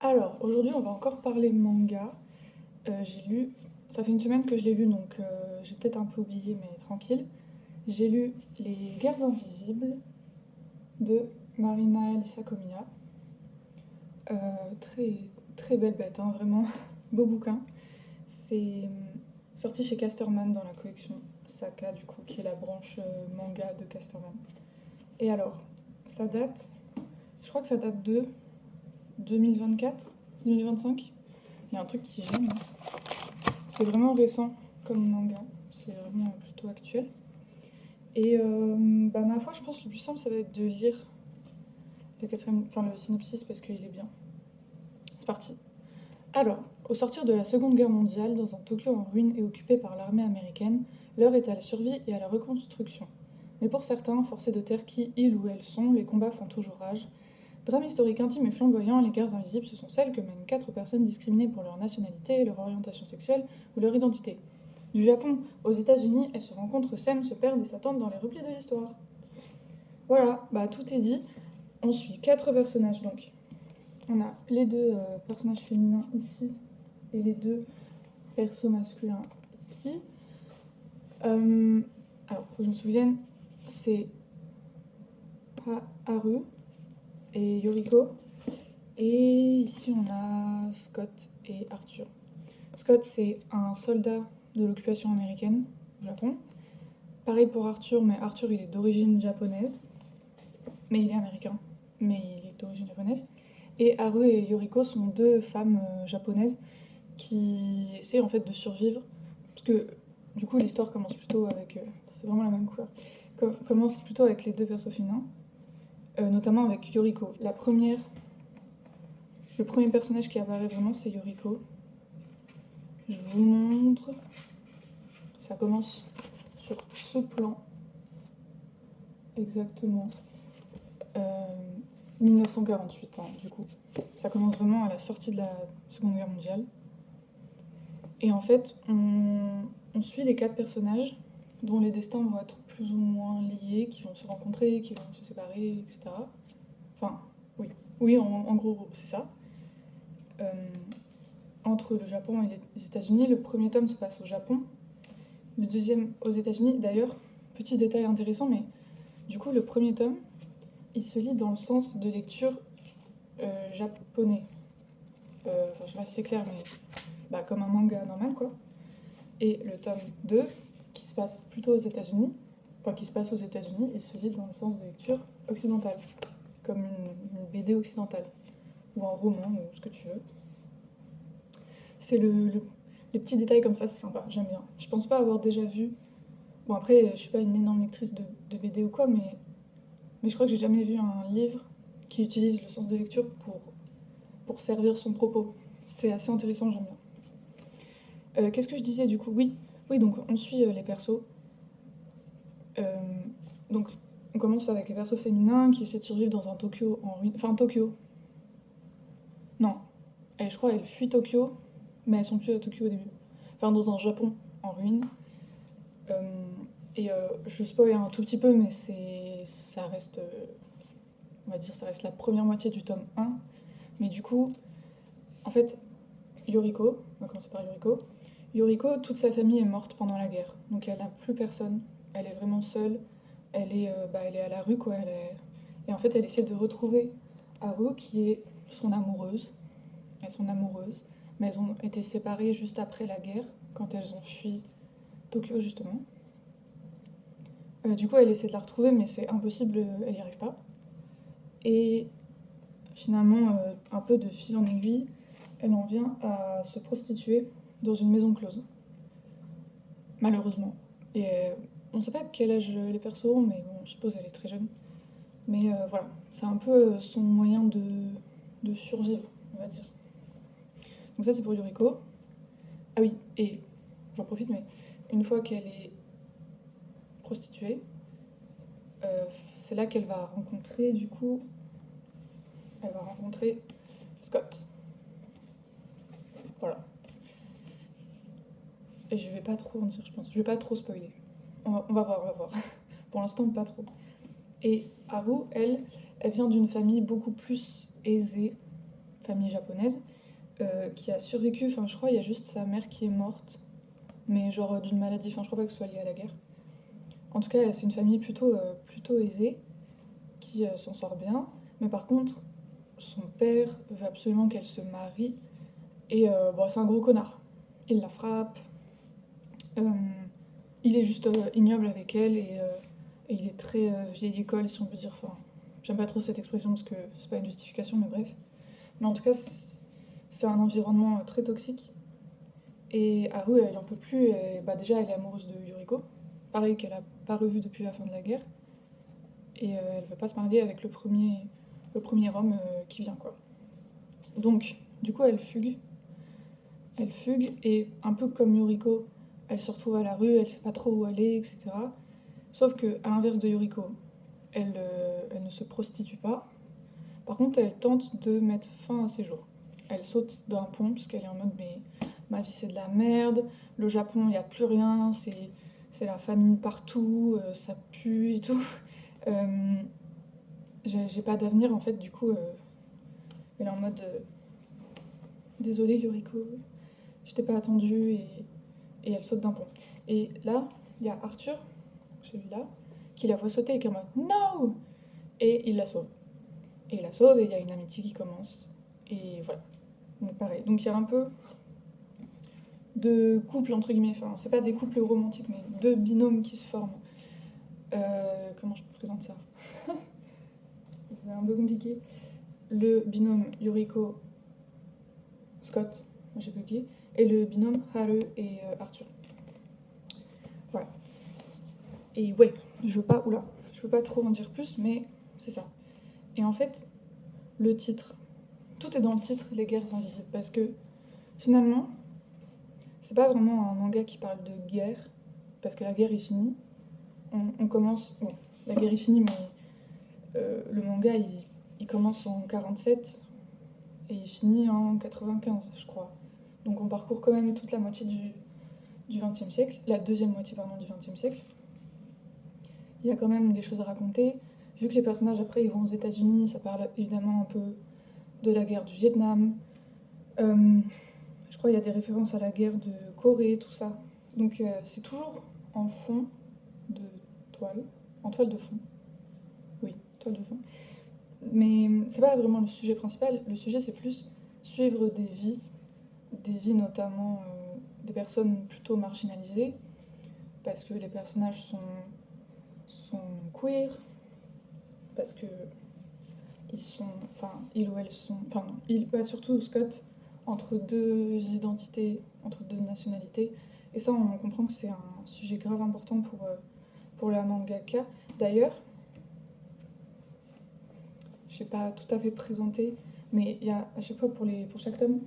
Alors, aujourd'hui, on va encore parler manga. J'ai lu, ça fait une semaine que je l'ai lu, donc j'ai peut-être un peu oublié, mais tranquille. J'ai lu Les Guerres Invisibles de Marina Lisa Komiya. Euh, très, très belle bête, hein, vraiment. Beau bouquin. C'est sorti chez Casterman dans la collection Saka, du coup, qui est la branche manga de Casterman. Et alors, ça date, je crois que ça date de 2024, 2025. Il y a un truc qui gêne, hein. C'est vraiment récent comme manga, c'est vraiment plutôt actuel. Et ma foi, je pense que le plus simple, ça va être de lire le synopsis parce qu'il est bien. C'est parti. Alors, au sortir de la Seconde Guerre mondiale, dans un Tokyo en ruine et occupé par l'armée américaine, l'heure est à la survie et à la reconstruction. Mais pour certains, forcés de taire qui, ils ou elles sont, les combats font toujours rage. Drame historique intime et flamboyant, les guerres invisibles, ce sont celles que mènent 4 personnes discriminées pour leur nationalité, leur orientation sexuelle ou leur identité. Du Japon aux États-Unis, elles se rencontrent, s'aiment, se perdent et s'attendent dans les replis de l'histoire. Voilà, bah tout est dit. On suit 4 personnages donc. On a les deux personnages féminins ici et les deux persos masculins ici. Alors, faut que je me souvienne, c'est Haru et Yoriko. Et ici, on a Scott et Arthur. Scott, c'est un soldat de l'occupation américaine au Japon. Pareil pour Arthur, mais Arthur, il est d'origine japonaise. Mais il est américain, mais il est d'origine japonaise. Et Haru et Yoriko sont 2 femmes japonaises qui essaient en fait de survivre. Parce que du coup, l'histoire commence plutôt avec. C'est vraiment la même couleur. Commence plutôt avec les 2 persos féminins, notamment avec Yoriko. Le premier personnage qui apparaît vraiment, c'est Yoriko. Je vous montre. Ça commence sur ce plan. Exactement. 1948, hein, du coup. Ça commence vraiment à la sortie de la Seconde Guerre mondiale. Et en fait, on suit les 4 personnages dont les destins vont être plus ou moins liés, qui vont se rencontrer, qui vont se séparer, etc. Enfin, oui. Oui, en gros, c'est ça. Euh, Entre le Japon et les États-Unis, le premier tome se passe au Japon, le deuxième aux États-Unis. D'ailleurs, petit détail intéressant, mais du coup, le premier tome, il se lit dans le sens de lecture japonais. Enfin, je sais pas si c'est clair, mais comme un manga normal, quoi. Et le tome 2, qui se passe plutôt aux États-Unis, qui se passe aux États-Unis, il se lit dans le sens de lecture occidentale, comme une BD occidentale, ou un roman, ou ce que tu veux. C'est les petits détails comme ça, c'est sympa, j'aime bien. Je pense pas avoir déjà vu. Bon, après, je suis pas une énorme lectrice de BD ou quoi, mais je crois que j'ai jamais vu un livre qui utilise le sens de lecture pour servir son propos. C'est assez intéressant, j'aime bien. Qu'est-ce que je disais du coup? Oui, donc on suit les persos. Euh, donc on commence avec les persos féminins qui essaient de survivre dans un Tokyo en ruine. Enfin, Tokyo. Non. Je crois qu'elles fuient Tokyo, mais elles sont plus à Tokyo au début. Enfin, dans un Japon en ruine. Euh, je spoil un tout petit peu, mais ça reste. On va dire, ça reste la première moitié du tome 1. Mais du coup, en fait, Yoriko, on va commencer par Yoriko. Yoriko, toute sa famille est morte pendant la guerre. Donc elle n'a plus personne. Elle est vraiment seule. Elle est à la rue, quoi. Et en fait, elle essaie de retrouver Haru, qui est son amoureuse. Elles sont amoureuses. Mais elles ont été séparées juste après la guerre, quand elles ont fui Tokyo, justement. Du coup, elle essaie de la retrouver, mais c'est impossible, elle n'y arrive pas. Et finalement, un peu de fil en aiguille, elle en vient à se prostituer dans une maison close. Malheureusement. Et on ne sait pas quel âge les persos ont, mais bon, je suppose qu'elle est très jeune. Mais voilà, c'est un peu son moyen de survivre, on va dire. Donc ça, c'est pour Yuriko. Ah oui, et j'en profite, mais une fois qu'elle est prostituée, c'est là qu'elle va rencontrer, du coup, elle va rencontrer Scott. Voilà. Et je vais pas trop en dire, je pense. Je vais pas trop spoiler. On va voir, on va voir. Pour l'instant, pas trop. Et Haru, elle vient d'une famille beaucoup plus aisée. famille japonaise qui a survécu, enfin je crois il y a juste sa mère qui est morte, mais genre d'une maladie, enfin je crois pas que ce soit lié à la guerre. En tout cas c'est une famille plutôt aisée qui s'en sort bien, mais par contre son père veut absolument qu'elle se marie et bon, c'est un gros connard. Il la frappe, euh, il est juste ignoble avec elle et il est très vieille école si on peut dire, enfin j'aime pas trop cette expression parce que c'est pas une justification mais bref. Mais en tout cas c'est un environnement très toxique. Et Haru, elle en peut plus. Et, bah déjà, elle est amoureuse de Yuriko. Pareil qu'elle a pas revu depuis la fin de la guerre. Et elle veut pas se marier avec le premier homme qui vient, quoi. Donc, du coup, elle fugue. Elle fugue. Et un peu comme Yuriko, elle se retrouve à la rue, elle sait pas trop où aller, etc. Sauf que, à l'inverse de Yuriko, elle ne se prostitue pas. Par contre, elle tente de mettre fin à ses jours. Elle saute d'un pont, parce qu'elle est en mode mais ma vie c'est de la merde, le Japon il n'y a plus rien, c'est la famine partout, ça pue et tout. Euh, j'ai pas d'avenir en fait, du coup elle est en mode désolée Yuriko, je t'ai pas attendu et elle saute d'un pont. Et là, il y a Arthur, celui-là, qui la voit sauter et qui est en mode no! Et il la sauve. Et il la sauve et il y a une amitié qui commence. Et voilà. Donc pareil. Donc il y a un peu de couples entre guillemets, enfin c'est pas des couples romantiques mais deux binômes qui se forment. Comment je présente ça? C'est un peu compliqué. Le binôme Yuriko Scott, j'ai bugué, et le binôme Haru et Arthur. Voilà. Et ouais, je veux pas trop en dire plus, mais c'est ça. Et en fait, le titre, tout est dans le titre, Les Guerres Invisibles, parce que finalement, c'est pas vraiment un manga qui parle de guerre, parce que la guerre est finie. On commence, bon, la guerre est finie, mais le manga il commence en 47 et il finit en 95, je crois. Donc on parcourt quand même toute la moitié du XXe siècle, la deuxième moitié pardon, du XXe siècle. Il y a quand même des choses à raconter. Vu que les personnages après ils vont aux États-Unis, ça parle évidemment un peu de la guerre du Vietnam. Je crois qu'il y a des références à la guerre de Corée, tout ça. Donc c'est toujours en fond de toile, en toile de fond. Oui, toile de fond. Mais c'est pas vraiment le sujet principal. Le sujet, c'est plus suivre des vies notamment des personnes plutôt marginalisées, parce que les personnages sont queer, parce que ils sont, enfin, ils ou elles sont, enfin, non, bah, surtout Scott, entre deux identités, entre deux nationalités. Et ça, on comprend que c'est un sujet grave important pour la mangaka. D'ailleurs, je sais pas tout à fait présenté, mais il y a à chaque fois pour chaque tome,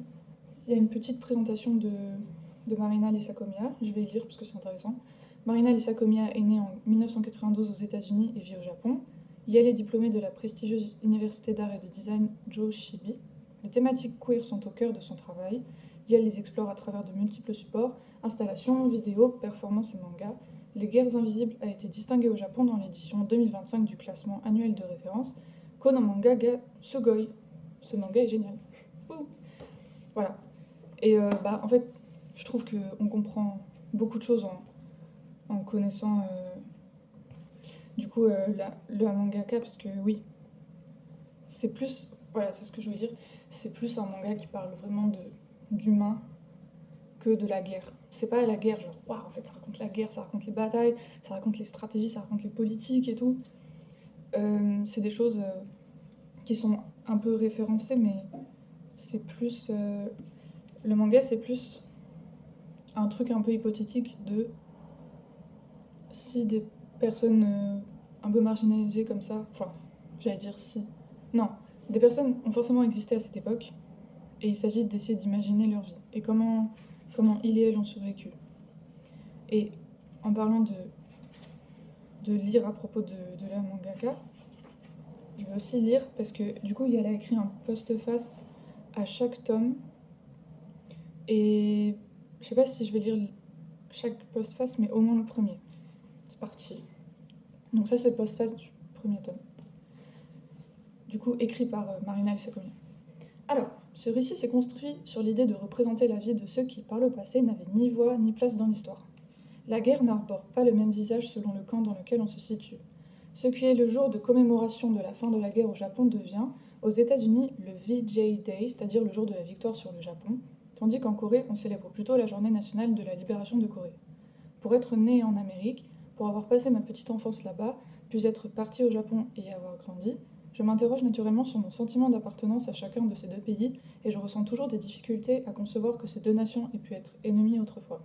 il y a une petite présentation de Marina Lysakomiya. Je vais lire parce que c'est intéressant. Marina Lysakomiya est née en 1992 aux États-Unis et vit au Japon. Elle est diplômée de la prestigieuse université d'art et de design Joe Shibi. Les thématiques queer sont au cœur de son travail. Elle les explore à travers de multiples supports, installations, vidéos, performances et mangas. Les Guerres Invisibles a été distingué au Japon dans l'édition 2025 du classement annuel de référence Kono Manga ga Sugoi. Ce manga est génial. Ouh. Voilà. Et bah, en fait, je trouve qu'on comprend beaucoup de choses en connaissant du coup le mangaka, parce que oui, c'est plus, voilà, c'est ce que je veux dire, c'est plus un manga qui parle vraiment d'humain que de la guerre. C'est pas la guerre, genre, waouh, en fait, ça raconte la guerre, ça raconte les batailles, ça raconte les stratégies, ça raconte les politiques et tout. C'est des choses qui sont un peu référencées, mais c'est plus. Le manga, c'est plus un truc un peu hypothétique de si des personnes un peu marginalisées comme ça, enfin, j'allais dire si. Non, des personnes ont forcément existé à cette époque, et il s'agit d'essayer d'imaginer leur vie, et comment ils et elles ont survécu. Et en parlant de lire à propos de la mangaka, je vais aussi lire, parce que du coup, elle a écrit un postface à chaque tome, et je sais pas si je vais lire chaque postface, mais au moins le premier. C'est parti. Donc ça, c'est le postface du premier tome. Du coup, écrit par Marina Lysakomiya. Alors, Ce récit s'est construit sur l'idée de représenter la vie de ceux qui, par le passé, n'avaient ni voix ni place dans l'histoire. La guerre n'arbore pas le même visage selon le camp dans lequel on se situe. Ce qui est le jour de commémoration de la fin de la guerre au Japon devient, aux États-Unis, le VJ Day, c'est-à-dire le jour de la victoire sur le Japon, tandis qu'en Corée, on célèbre plutôt la journée nationale de la libération de Corée. Pour être né en Amérique, pour avoir passé ma petite enfance là-bas, puis être parti au Japon et y avoir grandi, je m'interroge naturellement sur mon sentiment d'appartenance à chacun de ces deux pays et je ressens toujours des difficultés à concevoir que ces deux nations aient pu être ennemies autrefois.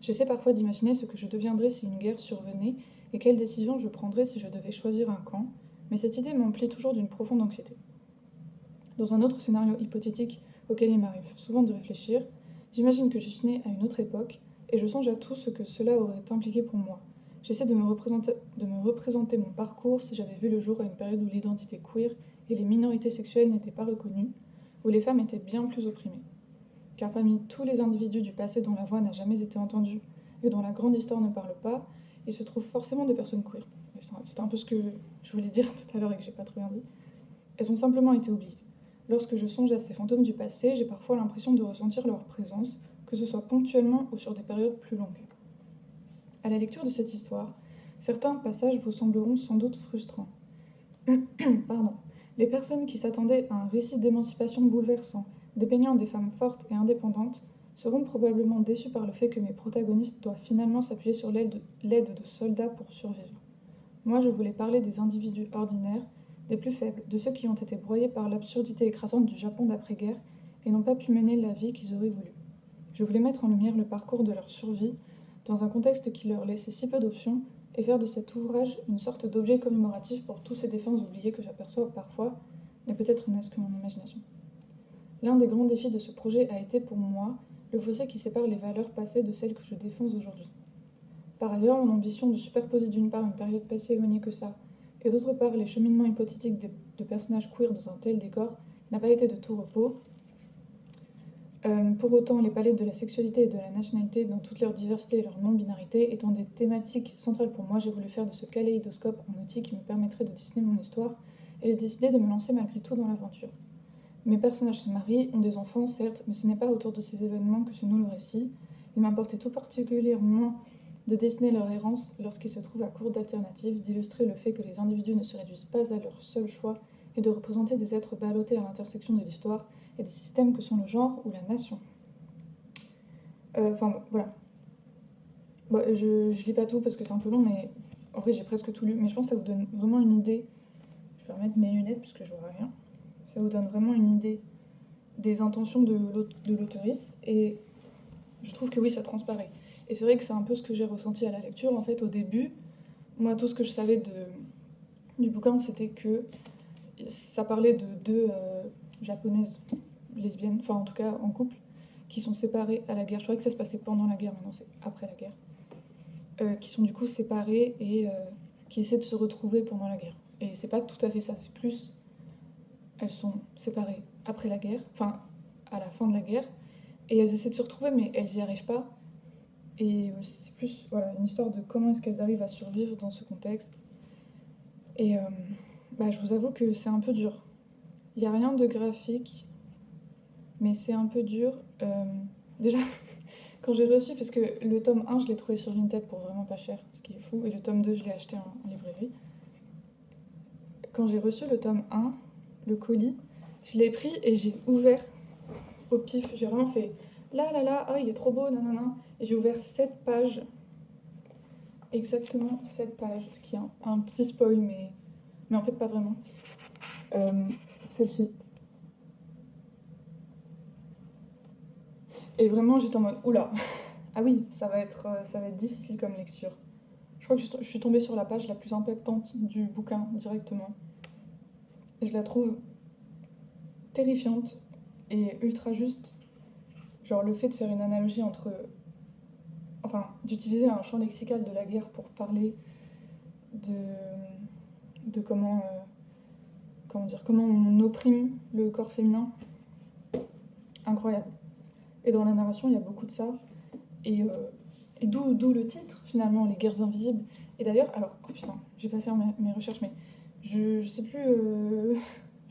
J'essaie parfois d'imaginer ce que je deviendrais si une guerre survenait et quelles décisions je prendrais si je devais choisir un camp, mais cette idée m'emplit toujours d'une profonde anxiété. Dans un autre scénario hypothétique auquel il m'arrive souvent de réfléchir, j'imagine que je suis née à une autre époque et je songe à tout ce que cela aurait impliqué pour moi. J'essaie de me représenter mon parcours si j'avais vu le jour à une période où l'identité queer et les minorités sexuelles n'étaient pas reconnues, où les femmes étaient bien plus opprimées. Car parmi tous les individus du passé dont la voix n'a jamais été entendue et dont la grande histoire ne parle pas, il se trouve forcément des personnes queer. C'est un peu ce que je voulais dire tout à l'heure et que j'ai pas très bien dit. Elles ont simplement été oubliées. Lorsque je songe à ces fantômes du passé, j'ai parfois l'impression de ressentir leur présence, que ce soit ponctuellement ou sur des périodes plus longues. À la lecture de cette histoire, certains passages vous sembleront sans doute frustrants. Pardon. Les personnes qui s'attendaient à un récit d'émancipation bouleversant, dépeignant des femmes fortes et indépendantes, seront probablement déçues par le fait que mes protagonistes doivent finalement s'appuyer sur l'aide de soldats pour survivre. Moi, je voulais parler des individus ordinaires, des plus faibles, de ceux qui ont été broyés par l'absurdité écrasante du Japon d'après-guerre et n'ont pas pu mener la vie qu'ils auraient voulu. Je voulais mettre en lumière le parcours de leur survie dans un contexte qui leur laissait si peu d'options et faire de cet ouvrage une sorte d'objet commémoratif pour tous ces défunts oubliés que j'aperçois parfois, mais peut-être n'est-ce que mon imagination. L'un des grands défis de ce projet a été pour moi le fossé qui sépare les valeurs passées de celles que je défends aujourd'hui. Par ailleurs, mon ambition de superposer d'une part une période pas si éloignée que ça, et d'autre part les cheminements hypothétiques de personnages queer dans un tel décor, n'a pas été de tout repos. Pour autant, les palettes de la sexualité et de la nationalité dans toute leur diversité et leur non-binarité étant des thématiques centrales pour moi, j'ai voulu faire de ce kaléidoscope un outil qui me permettrait de dessiner mon histoire, et j'ai décidé de me lancer malgré tout dans l'aventure. Mes personnages se marient, ont des enfants, certes, mais ce n'est pas autour de ces événements que se noue le récit. Il m'importait tout particulièrement de dessiner leur errance lorsqu'ils se trouvent à court d'alternatives, d'illustrer le fait que les individus ne se réduisent pas à leur seul choix et de représenter des êtres ballottés à l'intersection de l'histoire et des systèmes que sont le genre ou la nation. Voilà. Bon, je lis pas tout parce que c'est un peu long, mais en vrai j'ai presque tout lu. Mais je pense que ça vous donne vraiment une idée. Je vais remettre mes lunettes parce que je vois rien. Ça vous donne vraiment une idée des intentions de l'auteurice. Et je trouve que oui, ça transparaît. Et c'est vrai que c'est un peu ce que j'ai ressenti à la lecture. En fait, au début, moi, tout ce que je savais du bouquin, c'était que ça parlait de deux japonaises lesbiennes, enfin en tout cas en couple, qui sont séparées à la guerre. Je croyais que ça se passait pendant la guerre, mais non, c'est après la guerre. Qui sont du coup séparées et qui essaient de se retrouver pendant la guerre. Et c'est pas tout à fait ça, c'est plus... Elles sont séparées après la guerre, enfin à la fin de la guerre, et elles essaient de se retrouver, mais elles y arrivent pas. Et c'est plus voilà, une histoire de comment est-ce qu'elles arrivent à survivre dans ce contexte. Et je vous avoue que c'est un peu dur. Il n'y a rien de graphique, mais c'est un peu dur. Déjà, quand j'ai reçu, parce que le tome 1, je l'ai trouvé sur Vinted pour vraiment pas cher, ce qui est fou, et le tome 2, je l'ai acheté en librairie. Quand j'ai reçu le tome 1, le colis, je l'ai pris et j'ai ouvert au pif. J'ai vraiment fait là, oh il est trop beau, nanana. Et j'ai ouvert 7 pages. Exactement 7 pages, ce qui est un petit spoil, mais en fait pas vraiment. Celle-ci. Et vraiment j'étais en mode oula, ah oui, ça va être difficile comme lecture. Je crois que je suis tombée sur la page la plus impactante du bouquin directement. Et je la trouve terrifiante et ultra juste. Genre le fait de faire une analogie entre... Enfin, d'utiliser un champ lexical de la guerre pour parler de comment on opprime le corps féminin. Incroyable. Et dans la narration, il y a beaucoup de ça. Et d'où le titre, finalement, Les guerres invisibles. Et d'ailleurs, alors, oh putain, j'ai pas fait mes recherches, mais je sais plus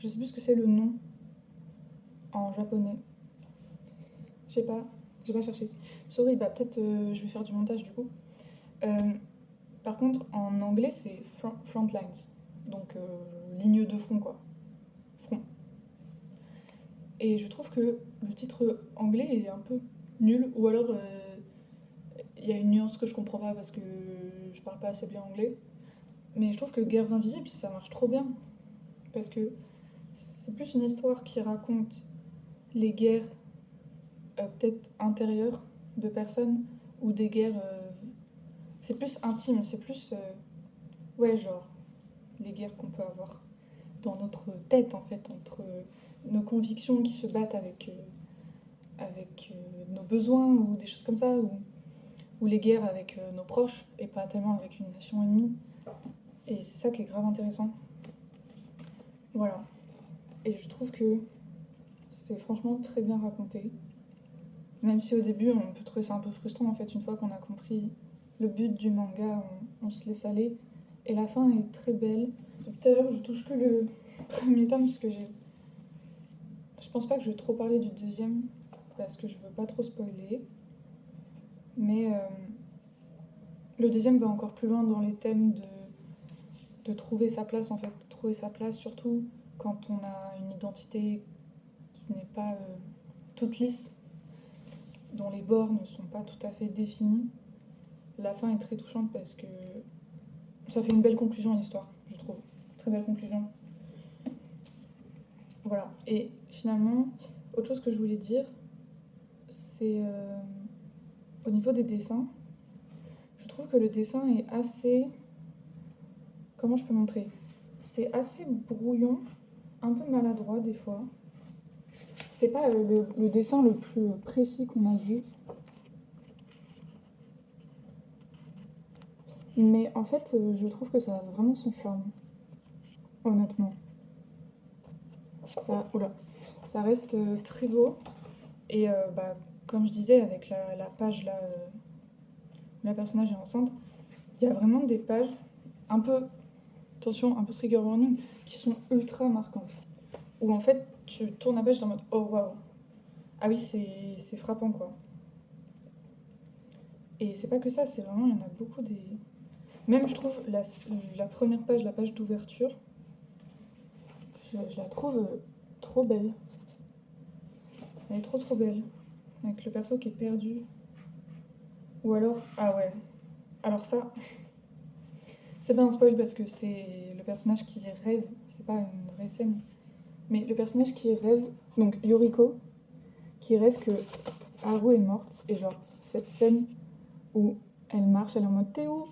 ce que c'est le nom en japonais. J'ai pas cherché. Sorry, bah peut-être je vais faire du montage du coup. Par contre, en anglais, c'est front lines. Donc ligne de front, quoi. Front. Et je trouve que le titre anglais est un peu nul, ou alors il y a une nuance que je comprends pas parce que je parle pas assez bien anglais. Mais je trouve que Guerres Invisibles, ça marche trop bien. Parce que c'est plus une histoire qui raconte les guerres peut-être intérieures de personnes ou des guerres. C'est plus intime, c'est plus. Ouais, genre, les guerres qu'on peut avoir dans notre tête en fait, entre nos convictions qui se battent avec nos besoins ou des choses comme ça, ou les guerres avec nos proches et pas tellement avec une nation ennemie. Et c'est ça qui est grave intéressant. Voilà. Et je trouve que c'est franchement très bien raconté. Même si au début on peut trouver ça un peu frustrant en fait, une fois qu'on a compris le but du manga, on se laisse aller. Et la fin est très belle. Depuis tout à l'heure je touche que le premier tome parce que je pense pas que je vais trop parler du deuxième parce que je veux pas trop spoiler. Mais le deuxième va encore plus loin dans les thèmes de trouver sa place en fait. Trouver sa place surtout quand on a une identité qui n'est pas toute lisse, dont les bords ne sont pas tout à fait définis. La fin est très touchante parce que ça fait une belle conclusion à l'histoire, je trouve. Très belle conclusion. Voilà. Et finalement, autre chose que je voulais dire, c'est au niveau des dessins. Je trouve que le dessin est assez... Comment je peux montrer? C'est assez brouillon, un peu maladroit des fois. C'est pas le dessin le plus précis qu'on a vu. Mais en fait, je trouve que ça a vraiment son charme. Honnêtement. Ça reste très beau. Et bah, comme je disais, avec la page là, où la personnage est enceinte, il y a vraiment des pages un peu, attention, un peu trigger warning, qui sont ultra marquantes. Où en fait, tu tournes la page en mode oh waouh. Ah oui, c'est frappant quoi. Et c'est pas que ça, c'est vraiment, il y en a beaucoup des. Même je trouve la première page, la page d'ouverture, je la trouve trop belle. Elle est trop belle. Avec le perso qui est perdu. Ou alors, ah ouais. Alors ça, c'est pas un spoil parce que c'est le personnage qui rêve, c'est pas une vraie scène. Mais le personnage qui rêve, donc Yoriko, qui rêve que Haru est morte. Et genre, cette scène où elle marche, elle est en mode t'es où?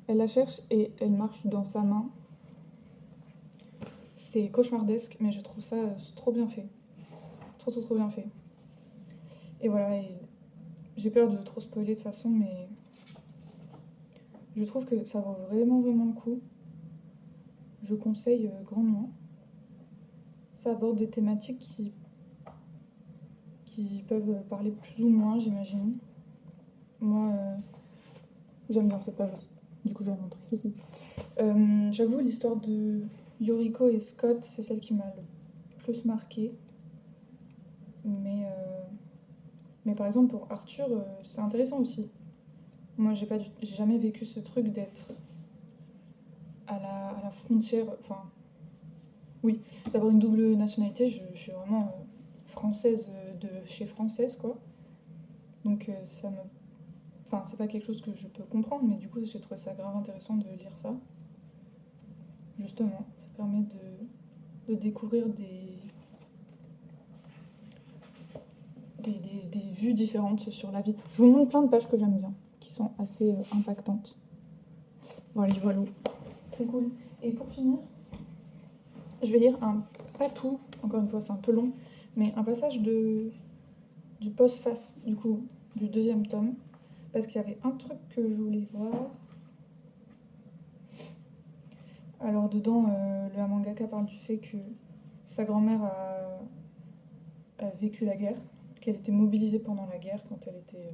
Elle la cherche et elle marche dans sa main. C'est cauchemardesque, mais je trouve ça trop bien fait. Trop bien fait. Et voilà, et j'ai peur de trop spoiler de toute façon, mais je trouve que ça vaut vraiment le coup. Je conseille grandement. Ça aborde des thématiques qui peuvent parler plus ou moins, j'imagine. Moi, j'aime bien cette page aussi. Du coup, je vais la montrer ici. J'avoue, l'histoire de Yoriko et Scott, c'est celle qui m'a le plus marquée. Mais par exemple, pour Arthur, c'est intéressant aussi. Moi, j'ai jamais vécu ce truc d'être à la frontière. Enfin, oui, d'avoir une double nationalité. Je suis vraiment française de chez française, quoi. Donc, ça me. Enfin, c'est pas quelque chose que je peux comprendre, mais du coup, j'ai trouvé ça grave intéressant de lire ça. Justement, ça permet de découvrir des vues différentes sur la vie. Je vous montre plein de pages que j'aime bien, qui sont assez impactantes. Voilà, très cool. Et pour finir, je vais lire pas tout, encore une fois c'est un peu long, mais un passage du post-face, du coup, du deuxième tome, parce qu'il y avait un truc que je voulais voir. Alors dedans, le mangaka parle du fait que sa grand-mère a vécu la guerre, qu'elle était mobilisée pendant la guerre quand elle était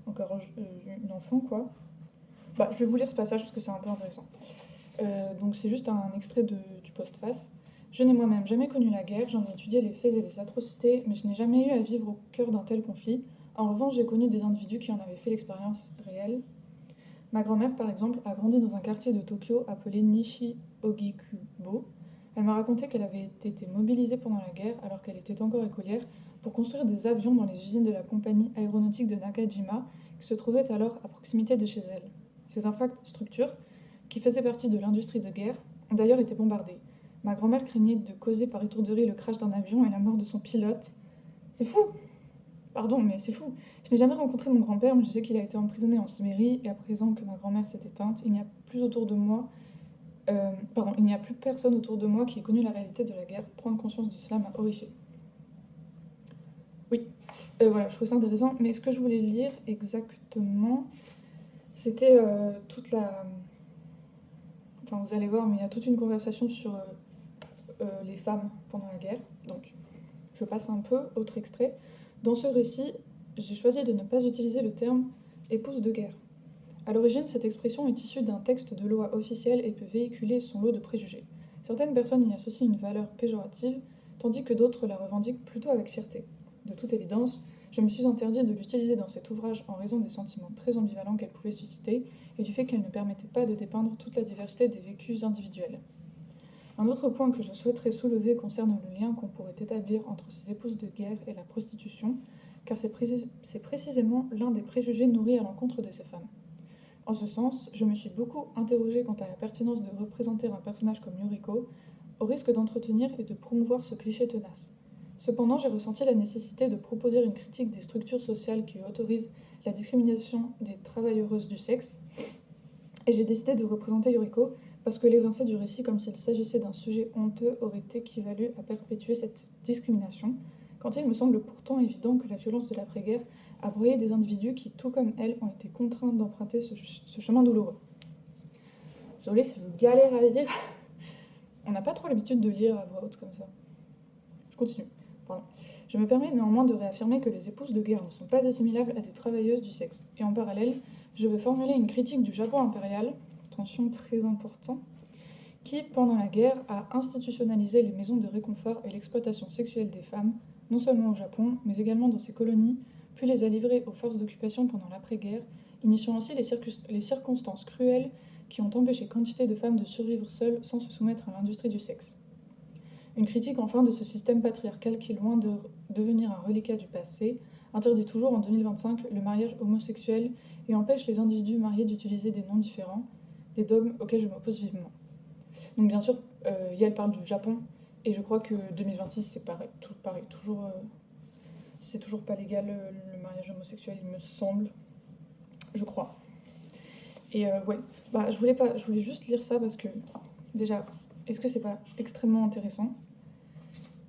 encore une enfant, quoi. Bah, je vais vous lire ce passage parce que c'est un peu intéressant. Donc c'est juste un extrait du post-face. Je n'ai moi-même jamais connu la guerre, j'en ai étudié les faits et les atrocités, mais je n'ai jamais eu à vivre au cœur d'un tel conflit. En revanche, j'ai connu des individus qui en avaient fait l'expérience réelle. Ma grand-mère, par exemple, a grandi dans un quartier de Tokyo appelé Nishi-Ogikubo. Elle m'a raconté qu'elle avait été mobilisée pendant la guerre, alors qu'elle était encore écolière, pour construire des avions dans les usines de la compagnie aéronautique de Nakajima, qui se trouvait alors à proximité de chez elle. Ces infrastructures, qui faisaient partie de l'industrie de guerre, ont d'ailleurs été bombardées. Ma grand-mère craignait de causer par étourderie le crash d'un avion et la mort de son pilote. C'est fou! Pardon, mais c'est fou. Je n'ai jamais rencontré mon grand-père, mais je sais qu'il a été emprisonné en Sibérie, et à présent que ma grand-mère s'est éteinte, il n'y a plus autour de moi... il n'y a plus personne autour de moi qui ait connu la réalité de la guerre. Prendre conscience de cela m'a horrifiée. Oui, voilà, je trouve ça intéressant, mais ce que je voulais lire exactement, c'était toute la... Enfin, vous allez voir, mais il y a toute une conversation sur les femmes pendant la guerre. Donc, je passe un peu, autre extrait. Dans ce récit, j'ai choisi de ne pas utiliser le terme épouse de guerre. À l'origine, cette expression est issue d'un texte de loi officiel et peut véhiculer son lot de préjugés. Certaines personnes y associent une valeur péjorative, tandis que d'autres la revendiquent plutôt avec fierté. De toute évidence, je me suis interdit de l'utiliser dans cet ouvrage en raison des sentiments très ambivalents qu'elle pouvait susciter et du fait qu'elle ne permettait pas de dépeindre toute la diversité des vécus individuels. Un autre point que je souhaiterais soulever concerne le lien qu'on pourrait établir entre ces épouses de guerre et la prostitution, car c'est précisément l'un des préjugés nourris à l'encontre de ces femmes. En ce sens, je me suis beaucoup interrogée quant à la pertinence de représenter un personnage comme Yuriko, au risque d'entretenir et de promouvoir ce cliché tenace. Cependant, j'ai ressenti la nécessité de proposer une critique des structures sociales qui autorisent la discrimination des travailleuses du sexe, et j'ai décidé de représenter Yuriko parce que l'évincé du récit comme s'il s'agissait d'un sujet honteux aurait équivalu à perpétuer cette discrimination, quand il me semble pourtant évident que la violence de l'après-guerre a broyé des individus qui, tout comme elle, ont été contraints d'emprunter ce chemin douloureux. Désolée, c'est une galère à lire. On n'a pas trop l'habitude de lire à voix haute comme ça. Je continue. Pardon. Je me permets néanmoins de réaffirmer que les épouses de guerre ne sont pas assimilables à des travailleuses du sexe. Et en parallèle, je veux formuler une critique du Japon impérial, attention très important, qui, pendant la guerre, a institutionnalisé les maisons de réconfort et l'exploitation sexuelle des femmes, non seulement au Japon, mais également dans ses colonies, puis les a livrées aux forces d'occupation pendant l'après-guerre, initiant ainsi les circonstances cruelles qui ont empêché quantité de femmes de survivre seules sans se soumettre à l'industrie du sexe. Une critique enfin de ce système patriarcal qui, loin de devenir un reliquat du passé, interdit toujours en 2025 le mariage homosexuel et empêche les individus mariés d'utiliser des noms différents, des dogmes auxquels je m'oppose vivement. Donc bien sûr, Yael parle du Japon, et je crois que 2026 c'est pareil, toujours, c'est toujours pas légal le mariage homosexuel, il me semble, je crois. Et ouais, bah je voulais juste lire ça parce que déjà, est-ce que c'est pas extrêmement intéressant?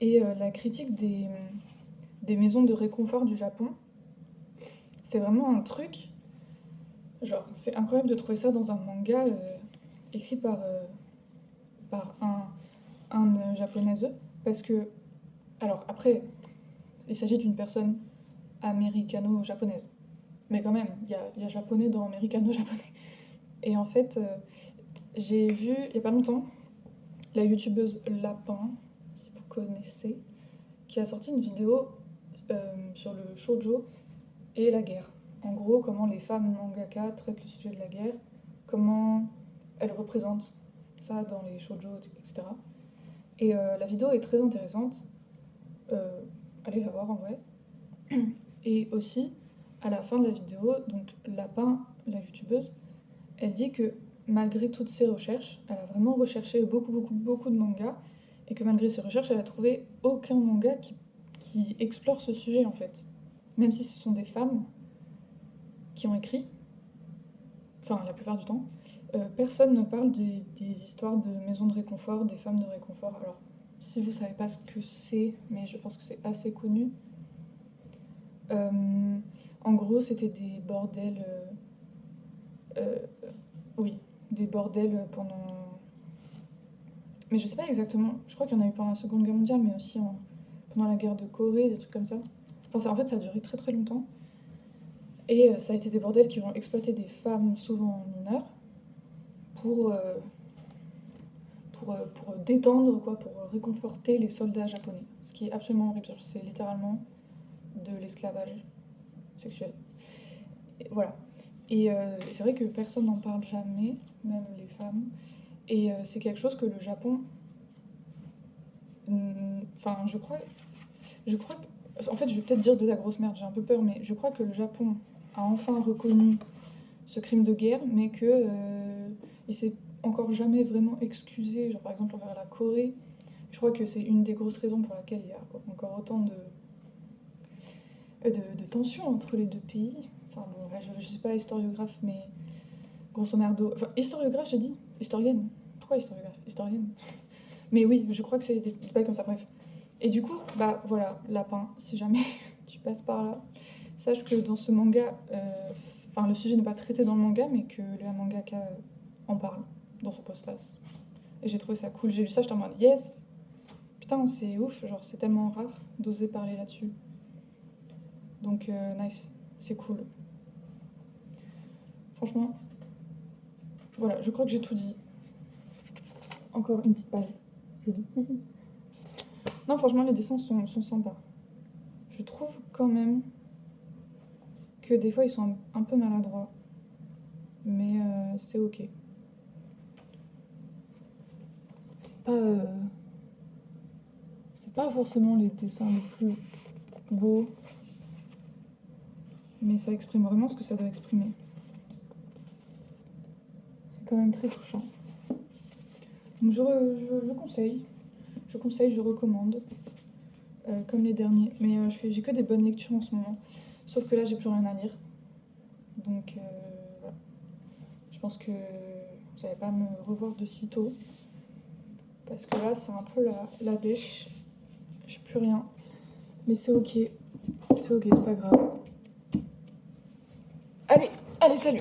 Et la critique des maisons de réconfort du Japon, c'est vraiment un truc, genre c'est incroyable de trouver ça dans un manga écrit par un japonaise, parce que, alors après, il s'agit d'une personne américano-japonaise, mais quand même, il y a japonais dans américano-japonais. Et en fait, j'ai vu, il y a pas longtemps, la youtubeuse Lapin, si vous connaissez, qui a sorti une vidéo sur le shoujo et la guerre. En gros, comment les femmes mangaka traitent le sujet de la guerre, comment elles représentent ça dans les shoujo, etc. Et la vidéo est très intéressante. Allez la voir en vrai. Et aussi, à la fin de la vidéo, donc Lapin, la youtubeuse, elle dit que malgré toutes ses recherches, elle a vraiment recherché beaucoup de mangas, et que malgré ses recherches, elle a trouvé aucun manga qui explore ce sujet en fait. Même si ce sont des femmes qui ont écrit, enfin la plupart du temps, personne ne parle des histoires de maisons de réconfort, des femmes de réconfort. Alors, si vous savez pas ce que c'est, mais je pense que c'est assez connu. En gros, c'était des bordels. Oui, des bordels pendant. Mais je sais pas exactement. Je crois qu'il y en a eu pendant la Seconde Guerre mondiale, mais aussi pendant la guerre de Corée, des trucs comme ça. Enfin, en fait, ça a duré très longtemps. Et ça a été des bordels qui ont exploité des femmes, souvent mineures, pour pour détendre, quoi, pour réconforter les soldats japonais. Ce qui est absolument horrible, c'est littéralement de l'esclavage sexuel. Et voilà. Et c'est vrai que personne n'en parle jamais, même les femmes. Et c'est quelque chose que le Japon... Enfin, je crois que... En fait, je vais peut-être dire de la grosse merde, j'ai un peu peur, mais je crois que le Japon a enfin reconnu ce crime de guerre, mais que il s'est encore jamais vraiment excusé, genre par exemple envers la Corée. Je crois que c'est une des grosses raisons pour laquelle il y a encore autant de tensions entre les deux pays. Enfin bon, là, je suis pas historiographe, mais grosso merdo... Enfin, historiographe, j'ai dit. Historienne. Pourquoi historiographe? Historienne. Mais oui, je crois que c'est des bails comme ça, bref. Et du coup, bah voilà, lapin, si jamais tu passes par là, sache que dans ce manga, enfin le sujet n'est pas traité dans le manga, mais que le mangaka en parle dans son postface. Et j'ai trouvé ça cool, j'ai lu ça, j'étais en mode yes, putain c'est ouf, genre c'est tellement rare d'oser parler là-dessus. Donc nice, c'est cool. Franchement, voilà, je crois que j'ai tout dit. Encore une petite page. Je dis ici. Non, franchement, les dessins sont sympas. Je trouve quand même que des fois ils sont un peu maladroits, mais c'est ok. C'est pas forcément les dessins les plus beaux, mais ça exprime vraiment ce que ça doit exprimer. C'est quand même très touchant. Donc je conseille, je recommande, comme les derniers. Mais j'ai que des bonnes lectures en ce moment. Sauf que là, j'ai plus rien à lire. Donc voilà. Je pense que vous n'allez pas me revoir de sitôt. Parce que là, c'est un peu la dèche. J'ai plus rien. Mais c'est ok. C'est ok, c'est pas grave. Allez, salut!